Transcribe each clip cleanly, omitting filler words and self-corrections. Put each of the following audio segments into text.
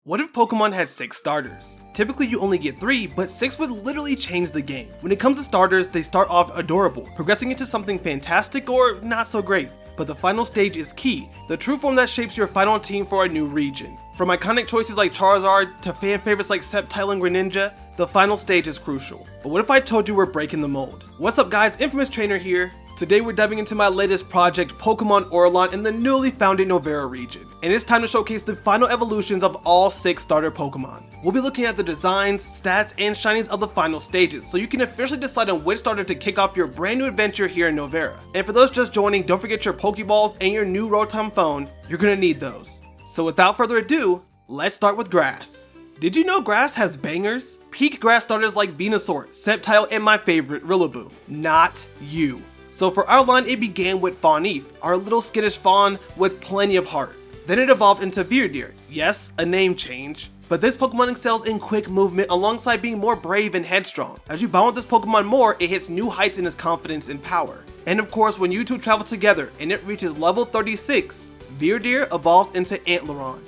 What if Pokemon had 6 starters? Typically you only get 3, but 6 would literally change the game. When it comes to starters, they start off adorable, progressing into something fantastic or not so great. But the final stage is key, the true form that shapes your final team for a new region. From iconic choices like Charizard to fan favorites like Sceptile and Greninja, the final stage is crucial. But what if I told you we're breaking the mold? What's up guys, InfamousTrainer here. Today we're diving into my latest project, Pokemon Auralon in the newly founded Novera Region. And it's time to showcase the final evolutions of all 6 starter Pokemon. We'll be looking at the designs, stats, and shinies of the final stages, so you can officially decide on which starter to kick off your brand new adventure here in Novera. And for those just joining, don't forget your Pokeballs and your new Rotom phone, you're gonna need those. So without further ado, let's start with Grass. Did you know Grass has bangers? Peak Grass starters like Venusaur, Sceptile, and my favorite, Rillaboom. Not you. So for our line, it began with Fawnef, our little skittish fawn with plenty of heart. Then it evolved into Veerdeer, yes, a name change. But this Pokemon excels in quick movement alongside being more brave and headstrong. As you bond with this Pokemon more, it hits new heights in its confidence and power. And of course, when you two travel together and it reaches level 36, Veerdeer evolves into Antleron.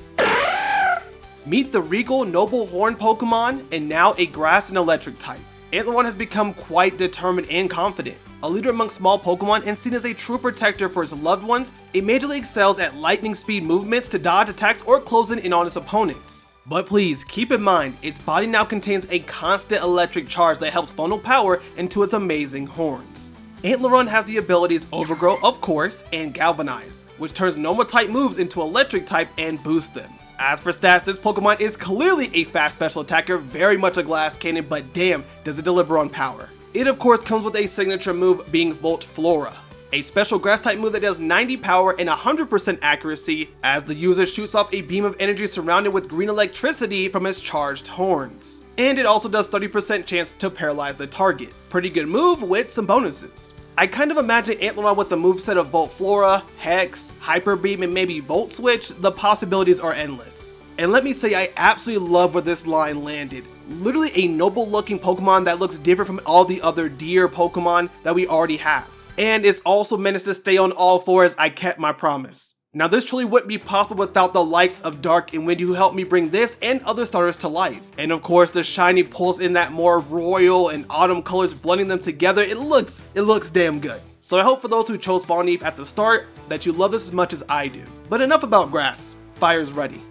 Meet the regal noble horn Pokemon and now a grass and electric type. Antleron has become quite determined and confident. A leader among small Pokemon and seen as a true protector for its loved ones, it majorly excels at lightning speed movements to dodge attacks or closing in on its opponents. But please, keep in mind, its body now contains a constant electric charge that helps funnel power into its amazing horns. Antleron has the abilities Overgrow, of course, and Galvanize, which turns normal type moves into electric type and boosts them. As for stats, this Pokemon is clearly a fast special attacker, very much a glass cannon, but damn, does it deliver on power. It of course comes with a signature move being Volt Flora, a special grass type move that does 90 power and 100% accuracy as the user shoots off a beam of energy surrounded with green electricity from its charged horns. And it also does 30% chance to paralyze the target. Pretty good move with some bonuses. I kind of imagine Antleron with the moveset of Volt Flora, Hex, Hyper Beam, and maybe Volt Switch. The possibilities are endless. And let me say I absolutely love where this line landed. Literally a noble looking Pokemon that looks different from all the other deer Pokemon that we already have. And it's also managed to stay on all fours. I kept my promise. Now this truly wouldn't be possible without the likes of Dark and Windy who helped me bring this and other starters to life. And of course the shiny pulls in that more royal and autumn colors, blending them together. It looks damn good. So I hope for those who chose Fawnef at the start that you love this as much as I do. But enough about Grass, Fire's ready.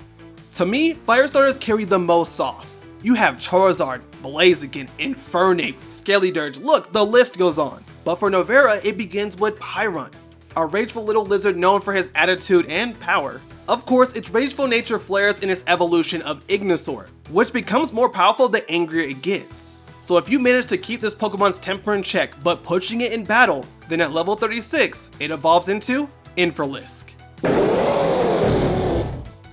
To me, Fire starters carry the most sauce. You have Charizard, Blaziken, Infernape, Skellydirge, look, the list goes on. But for Novera, it begins with Pyron, a rageful little lizard known for his attitude and power. Of course, its rageful nature flares in its evolution of Ignite, which becomes more powerful the angrier it gets. So if you manage to keep this Pokemon's temper in check but pushing it in battle, then at level 36, it evolves into Infelisk.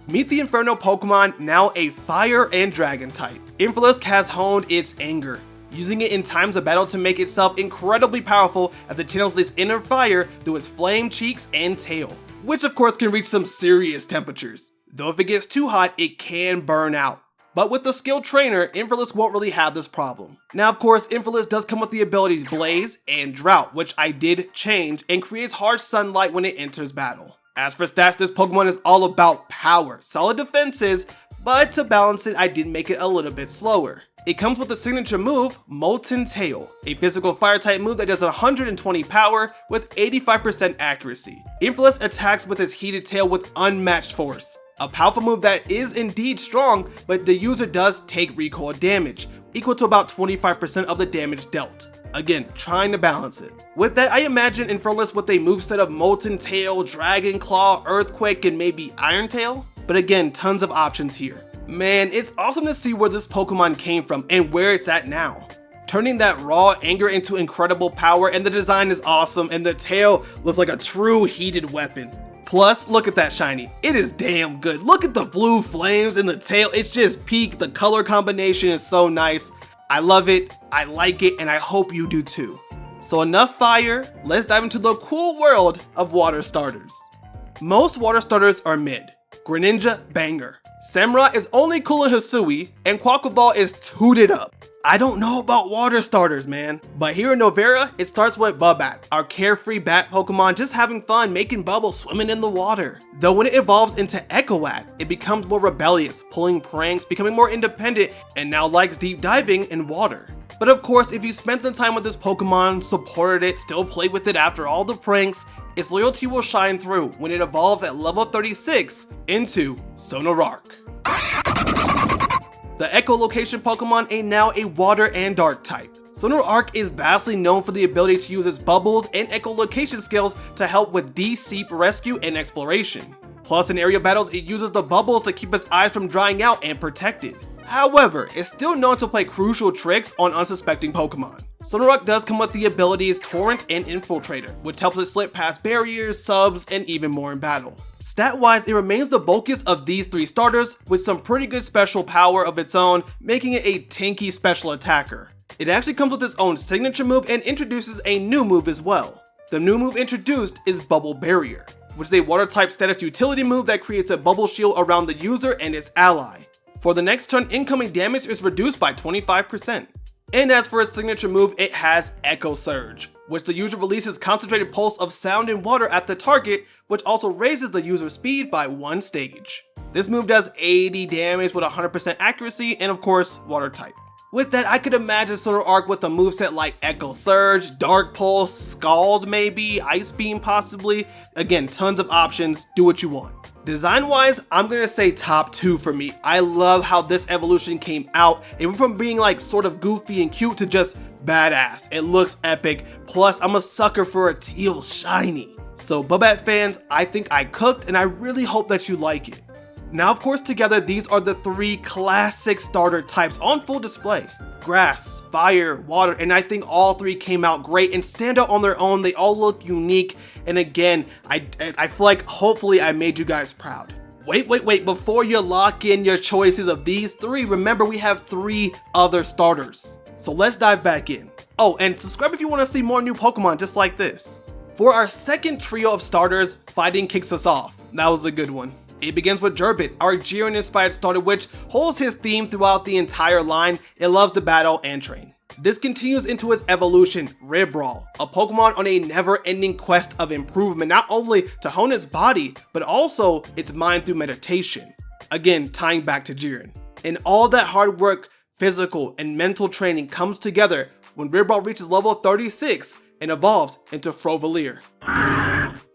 Meet the Inferno Pokemon, now a Fire and Dragon type. Infelisk has honed its anger, using it in times of battle to make itself incredibly powerful as it channels its inner fire through its flame cheeks and tail, which of course can reach some serious temperatures. Though if it gets too hot, it can burn out. But with the skilled trainer, Infelisk won't really have this problem. Now of course, Infelisk does come with the abilities Blaze and Drought, which I did change, and creates harsh sunlight when it enters battle. As for stats, this Pokemon is all about power, solid defenses, but to balance it, I did make it a little bit slower. It comes with the signature move, Molten Tail, a physical fire type move that does 120 power with 85% accuracy. Infelisk attacks with his heated tail with unmatched force. A powerful move that is indeed strong, but the user does take recoil damage, equal to about 25% of the damage dealt. Again, trying to balance it. With that, I imagine Infelisk with a moveset of Molten Tail, Dragon Claw, Earthquake, and maybe Iron Tail. But again, tons of options here. Man, it's awesome to see where this Pokemon came from and where it's at now. Turning that raw anger into incredible power, and the design is awesome, and the tail looks like a true heated weapon. Plus, look at that shiny. It is damn good. Look at the blue flames in the tail. It's just peak. The color combination is so nice. I love it, I like it, and I hope you do too. So enough fire, let's dive into the cool world of water starters. Most water starters are mid. Greninja, banger. Samurott is only cool in Hisui, and Quaquaval is tooted up. I don't know about water starters, man. But here in Novera, it starts with Bubat, our carefree bat Pokemon just having fun making bubbles swimming in the water. Though when it evolves into Echoat, it becomes more rebellious, pulling pranks, becoming more independent, and now likes deep diving in water. But of course, if you spent the time with this Pokemon, supported it, still played with it after all the pranks, its loyalty will shine through when it evolves at level 36 into Sonarark. The echolocation Pokemon is now a water and dark type. Sonarark is vastly known for the ability to use its bubbles and echolocation skills to help with deep rescue and exploration. Plus in area battles, it uses the bubbles to keep its eyes from drying out and protect it. However, it's still known to play crucial tricks on unsuspecting Pokemon. Sonarark does come with the abilities Torrent and Infiltrator, which helps it slip past barriers, subs, and even more in battle. Stat-wise, it remains the bulkiest of these three starters, with some pretty good special power of its own, making it a tanky special attacker. It actually comes with its own signature move and introduces a new move as well. The new move introduced is Bubble Barrier, which is a water-type status utility move that creates a bubble shield around the user and its ally. For the next turn, incoming damage is reduced by 25%. And as for its signature move, it has Echo Surge, which the user releases concentrated pulse of sound and water at the target, which also raises the user's speed by 1 stage. This move does 80 damage with 100% accuracy and of course, water type. With that, I could imagine Sonarark with a moveset like Echo Surge, Dark Pulse, Scald maybe, Ice Beam possibly. Again, tons of options, do what you want. Design wise, I'm gonna say top 2 for me. I love how this evolution came out. It went from being like sort of goofy and cute to just badass. It looks epic. Plus, I'm a sucker for a teal shiny. So Bubat fans, I think I cooked and I really hope that you like it. Now of course together, these are the 3 classic starter types on full display. Grass, fire, water, and I think all 3 came out great and stand out on their own. They all look unique, and again, I feel like hopefully I made you guys proud. Wait, before you lock in your choices of these 3, remember we have 3 other starters. So let's dive back in. Oh, and subscribe if you want to see more new Pokemon just like this. For our second trio of starters, fighting kicks us off. That was a good one. It begins with Gerbit, our Jiren-inspired starter which holds his theme throughout the entire line. It loves to battle and train. This continues into its evolution, Ribrawl, a Pokemon on a never-ending quest of improvement, not only to hone its body, but also its mind through meditation. Again, tying back to Jiren. And all that hard work, physical, and mental training comes together when Ribrawl reaches level 36 and evolves into Frogalier.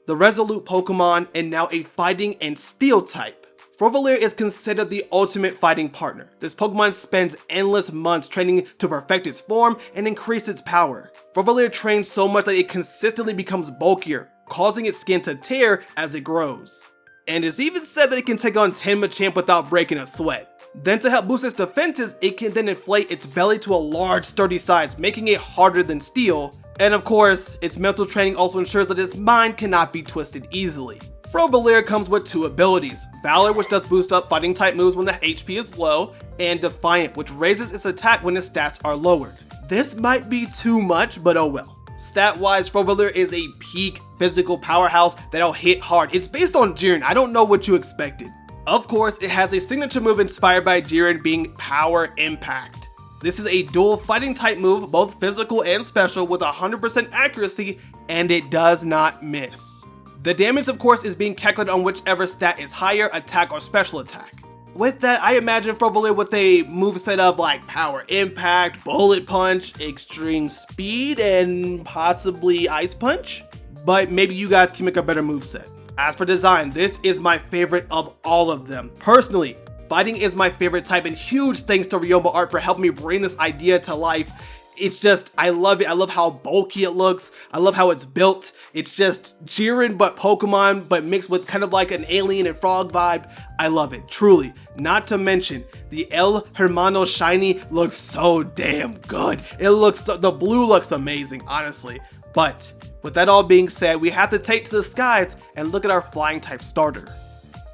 The resolute Pokemon and now a fighting and steel type. Frogalier is considered the ultimate fighting partner. This Pokemon spends endless months training to perfect its form and increase its power. Frogalier trains so much that it consistently becomes bulkier, causing its skin to tear as it grows. And it's even said that it can take on 10 Machamp without breaking a sweat. Then to help boost its defenses, it can then inflate its belly to a large sturdy size, making it harder than steel. And of course, its mental training also ensures that its mind cannot be twisted easily. Frogalier comes with 2 abilities, Valor, which does boost up fighting type moves when the HP is low, and Defiant, which raises its attack when its stats are lowered. This might be too much, but oh well. Stat-wise, Frogalier is a peak physical powerhouse that'll hit hard. It's based on Jiren, I don't know what you expected. Of course, it has a signature move inspired by Jiren being Power Impact. This is a dual fighting type move, both physical and special, with 100% accuracy, and it does not miss. The damage, of course, is being calculated on whichever stat is higher, attack or special attack. With that, I imagine Frogalier with a moveset of like Power Impact, Bullet Punch, Extreme Speed, and possibly Ice Punch. But maybe you guys can make a better moveset. As for design, this is my favorite of all of them. Personally, fighting is my favorite type, and huge thanks to Ryoma Art for helping me bring this idea to life. It's just, I love it. I love how bulky it looks. I love how it's built. It's just Jiren but Pokemon, but mixed with kind of like an alien and frog vibe. I love it, truly. Not to mention, the El Hermano Shiny looks so damn good. The blue looks amazing, honestly. But with that all being said, we have to take to the skies and look at our flying type starter.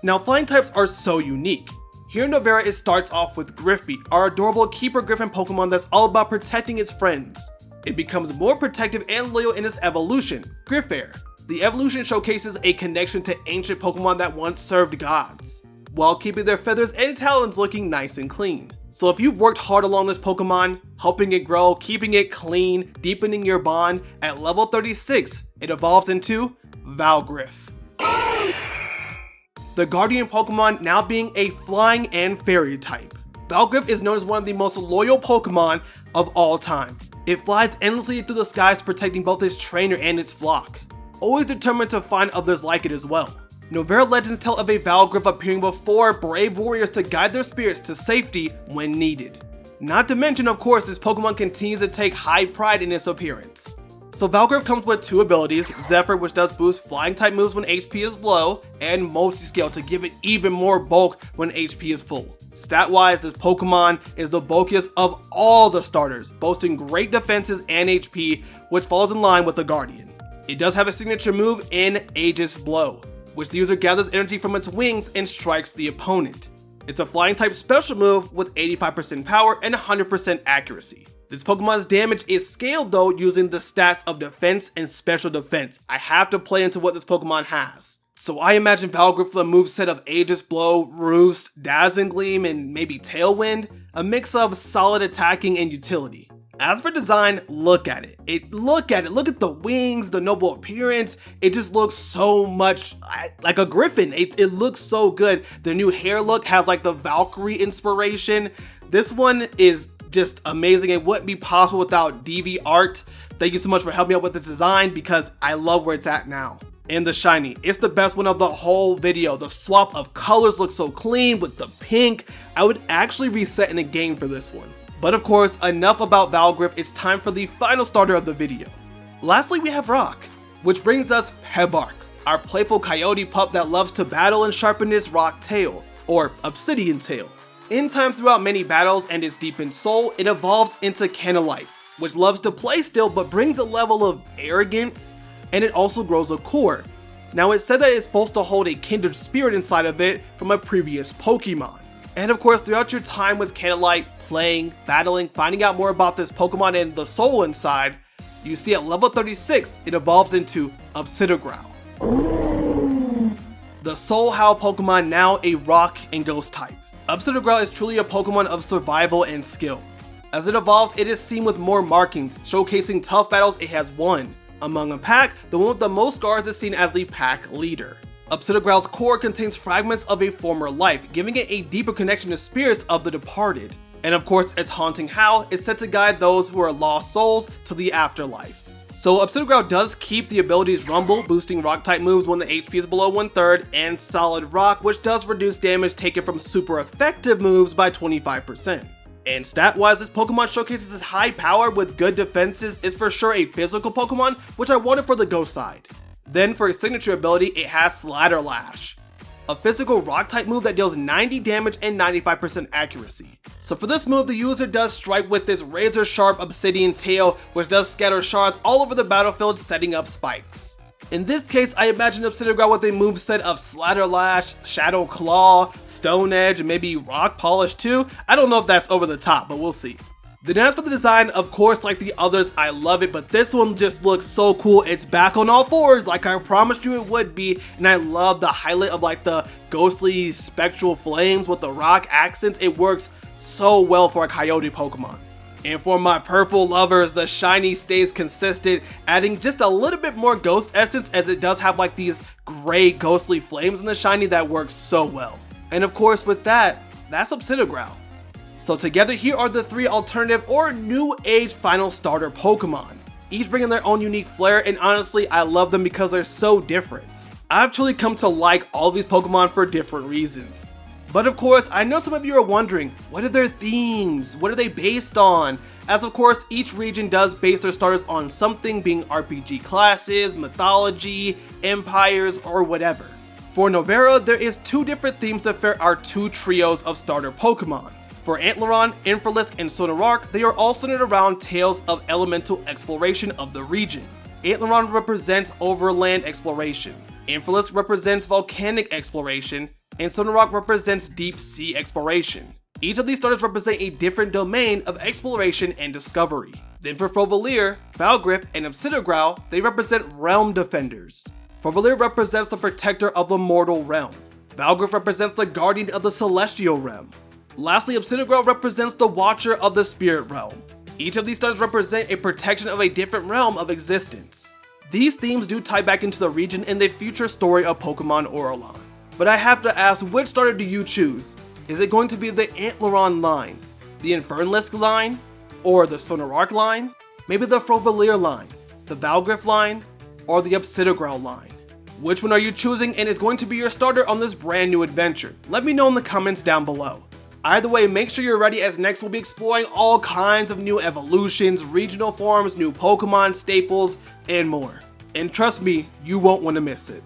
Now, flying types are so unique. Here in Novera, it starts off with Griffbeat, our adorable Keeper Griffin Pokemon that's all about protecting its friends. It becomes more protective and loyal in its evolution, Griffair. The evolution showcases a connection to ancient Pokemon that once served gods, while keeping their feathers and talons looking nice and clean. So if you've worked hard along this Pokemon, helping it grow, keeping it clean, deepening your bond, at level 36, it evolves into Valgriff. The Guardian Pokemon now being a Flying and Fairy type. Valgriff is known as one of the most loyal Pokemon of all time. It flies endlessly through the skies, protecting both its trainer and its flock, always determined to find others like it as well. Novera legends tell of a Valgriff appearing before brave warriors to guide their spirits to safety when needed. Not to mention, of course, this Pokemon continues to take high pride in its appearance. So Valgriff comes with two abilities, Zephyr, which does boost flying type moves when HP is low, and Multiscale to give it even more bulk when HP is full. Stat wise, this Pokemon is the bulkiest of all the starters, boasting great defenses and HP, which falls in line with the Guardian. It does have a signature move in Aegis Blow, which the user gathers energy from its wings and strikes the opponent. It's a flying type special move with 85% power and 100% accuracy. This Pokemon's damage is scaled though using the stats of defense and special defense. I have to play into what this Pokemon has. So I imagine Valgriff with a moveset of Aegis Blow, Roost, Dazzling Gleam, and maybe Tailwind, a mix of solid attacking and utility. As for design, look at it. Look at the wings, the noble appearance. It just looks so much like a griffin. It looks so good. The new hair look has like the Valkyrie inspiration. This one is just amazing. It wouldn't be possible without DV Art. Thank you so much for helping me out with this design because I love where it's at now. And the shiny, it's the best one of the whole video. The swap of colors looks so clean with the pink. I would actually reset in a game for this one. But of course, enough about Valgriff, it's time for the final starter of the video. Lastly, we have Rock, which brings us Pebark, our playful coyote pup that loves to battle and sharpen its rock tail, or obsidian tail. In time throughout many battles and its deepened soul, it evolves into Canalite, which loves to play still but brings a level of arrogance, and it also grows a core. Now it's said that it's supposed to hold a kindred spirit inside of it from a previous Pokemon. And of course, throughout your time with Canalite, playing, battling, finding out more about this Pokemon and the soul inside, you see at level 36, it evolves into Obsidigrowl. The Soul Howl Pokemon, now a rock and ghost type. Obsidigrowl is truly a Pokemon of survival and skill. As it evolves, it is seen with more markings, showcasing tough battles it has won. Among a pack, the one with the most scars is seen as the pack leader. Obsidigrowl's core contains fragments of a former life, giving it a deeper connection to spirits of the departed. And of course, its haunting howl is set to guide those who are lost souls to the afterlife. So Obsidigrowl does keep the abilities Rumble, boosting rock type moves when the HP is below 1/3, and Solid Rock, which does reduce damage taken from super effective moves by 25%. And stat wise, this Pokemon showcases its high power with good defenses, is for sure a physical Pokemon, which I wanted for the ghost side. Then for its signature ability, it has Slather Lash, a physical rock type move that deals 90 damage and 95% accuracy. So for this move, the user does strike with this razor sharp obsidian tail, which does scatter shards all over the battlefield, setting up spikes. In this case, I imagine Obsidigrowl with a moveset of Slather Lash, Shadow Claw, Stone Edge, and maybe Rock Polish too. I don't know if that's over the top, but we'll see. Then as for the design, of course, like the others, I love it, but this one just looks so cool. It's back on all fours like I promised you it would be, and I love the highlight of like the ghostly spectral flames with the rock accents. It works so well for a coyote Pokemon. And for my purple lovers, the shiny stays consistent, adding just a little bit more ghost essence as it does have like these gray ghostly flames in the shiny that works so well. And of course with that, that's Obsidigrowl. So together here are the three alternative or new age final starter Pokemon, each bringing their own unique flair, and honestly I love them because they're so different. I've truly come to like all these Pokemon for different reasons. But of course, I know some of you are wondering, what are their themes? What are they based on? As of course, each region does base their starters on something, being RPG classes, mythology, empires, or whatever. For Novera, there is two different themes that fit our two trios of starter Pokemon. For Antleron, Infralisk, and Sonarark, they are all centered around tales of elemental exploration of the region. Antleron represents overland exploration, Infralisk represents volcanic exploration, and Sonarark represents deep sea exploration. Each of these starters represent a different domain of exploration and discovery. Then for Frolier, Valgriff, and Obsidigrowl, they represent realm defenders. Frolier represents the protector of the mortal realm. Valgriff represents the guardian of the celestial realm. Lastly, Obsidian represents the Watcher of the Spirit Realm. Each of these stars represent a protection of a different realm of existence. These themes do tie back into the region in the future story of Pokemon Auralon. But I have to ask, which starter do you choose? Is it going to be the Antleron line, the Infernalisk line, or the Sonarark line? Maybe the Frolier line, the Valgriff line, or the Obsidian line? Which one are you choosing and is going to be your starter on this brand new adventure? Let me know in the comments down below. Either way, make sure you're ready, as next we'll be exploring all kinds of new evolutions, regional forms, new Pokemon staples, and more. And trust me, you won't want to miss it.